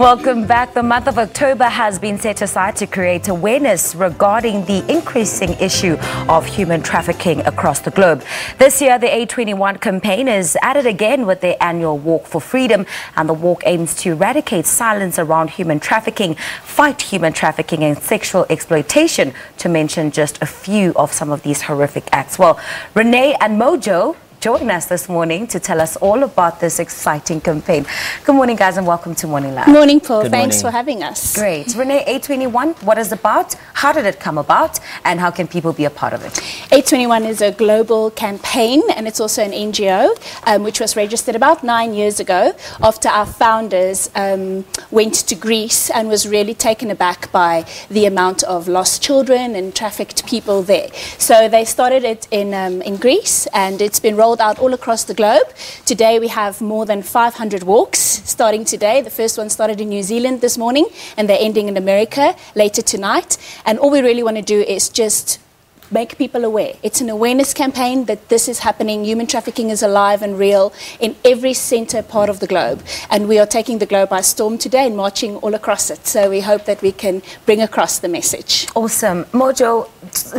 Welcome back. The month of October has been set aside to create awareness regarding the increasing issue of human trafficking across the globe. This year, the A21 campaign is at it again with their annual Walk for Freedom, and the walk aims to eradicate silence around human trafficking, fight human trafficking and sexual exploitation, to mention just a few of some of these horrific acts. Well, Renée and Mojo join us this morning to tell us all about this exciting campaign. Good morning, guys, and welcome to Morning Live. Morning, Paul. Thanks for having us. Great. Renée, A21, what is it about? How did it come about? And how can people be a part of it? A21 is a global campaign, and it's also an NGO, which was registered about 9 years ago after our founders went to Greece and was really taken aback by the amount of lost children and trafficked people there. So they started it in Greece, and it's been rolled out all across the globe. Today we have more than 500 walks starting today. The first one started in New Zealand this morning, and they're ending in America later tonight. And all we really want to do is just make people aware. It's an awareness campaign that this is happening. Human trafficking is alive and real in every center part of the globe. And we are taking the globe by storm today and marching all across it. So we hope that we can bring across the message. Awesome. Mojo,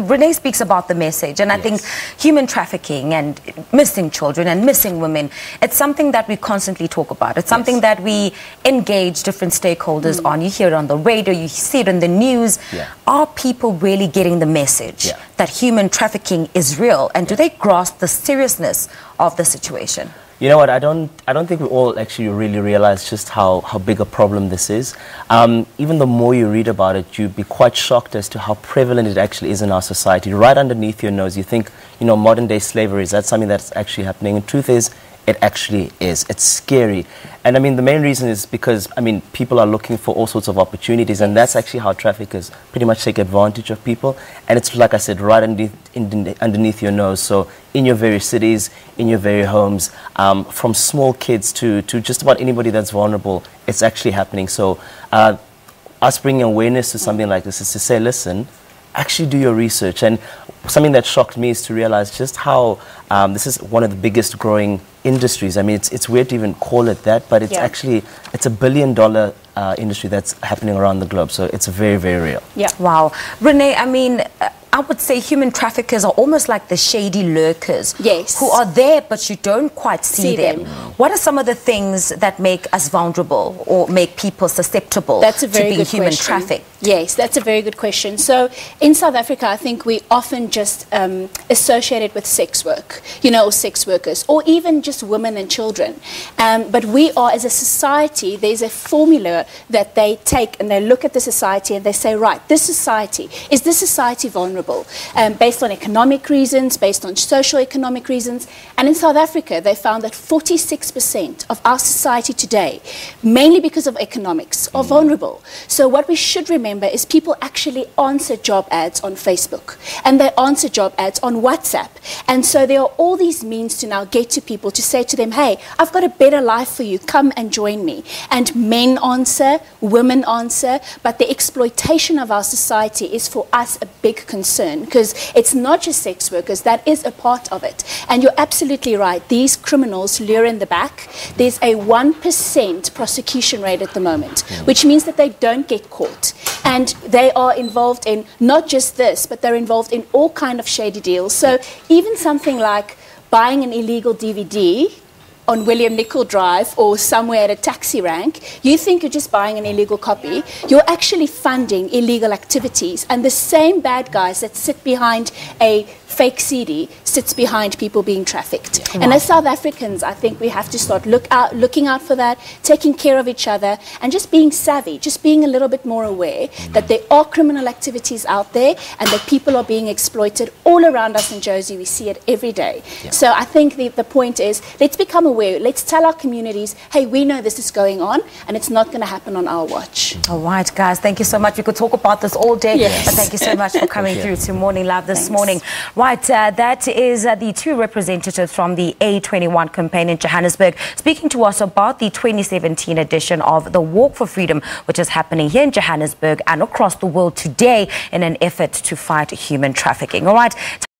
Renée speaks about the message, and I think human trafficking and missing children and missing women, it's something that we constantly talk about. It's something that we engage different stakeholders on. You hear it on the radio, you see it in the news. Are people really getting the message that human trafficking is real, and do they grasp the seriousness of the situation? You know what, I don't think we all actually really realize just how big a problem this is. Even the more you read about it, you'd be quite shocked as to how prevalent it actually is in our society. Right underneath your nose, you think, you know, modern day slavery, is that something that's actually happening? And truth is, it actually is. It's scary. And I mean, the main reason is because, I mean, people are looking for all sorts of opportunities, and that's actually how traffickers pretty much take advantage of people. And it's, like I said, right underneath your nose. So in your very cities, in your very homes, from small kids to just about anybody that's vulnerable, it's actually happening. So us bringing awareness to something like this is to say, listen, actually do your research. And something that shocked me is to realize just how this is one of the biggest growing industries. I mean, it's weird to even call it that, but it's actually, it's $1 billion industry that's happening around the globe. So it's very, very real. Yeah. Wow. Renée, I mean, I would say human traffickers are almost like the shady lurkers. Yes. Who are there, but you don't quite see them. What are some of the things that make us vulnerable or make people susceptible to being human trafficked? Yes, that's a very good question. So in South Africa, I think we often just associate it with sex work, you know, or sex workers, or even just women and children. But we are, as a society, there's a formula that they take, and they look at the society and they say, right, this society, is this society vulnerable? Based on economic reasons, based on socio-economic reasons. And in South Africa, they found that 46% of our society today, mainly because of economics, are vulnerable. So what we should remember is people actually answer job ads on Facebook, and they answer job ads on WhatsApp. And so there are all these means to now get to people to say to them, hey, I've got a better life for you, come and join me. And men answer, women answer, but the exploitation of our society is for us a big concern, because it's not just sex workers, that is a part of it. And you're absolutely right, these criminals lure in the back. There's a 1% prosecution rate at the moment, which means that they don't get caught. And they are involved in not just this, but they're involved in all kind of shady deals. So even something like buying an illegal DVD on William Nicol Drive or somewhere at a taxi rank, you think you're just buying an illegal copy. You're actually funding illegal activities. And the same bad guys that sit behind a fake CD sits behind people being trafficked. And as South Africans, I think we have to start looking out for that, taking care of each other, and just being savvy, just being a little bit more aware that there are criminal activities out there and that people are being exploited all around us in Jozi. We see it every day. So I think the point is, let's become aware. Let's tell our communities, hey, we know this is going on, and it's not going to happen on our watch. All right, guys, thank you so much. We could talk about this all day, but thank you so much for coming through to Morning Live this morning. Right, that is the two representatives from the A21 campaign in Johannesburg speaking to us about the 2017 edition of the Walk for Freedom, which is happening here in Johannesburg and across the world today in an effort to fight human trafficking. All right.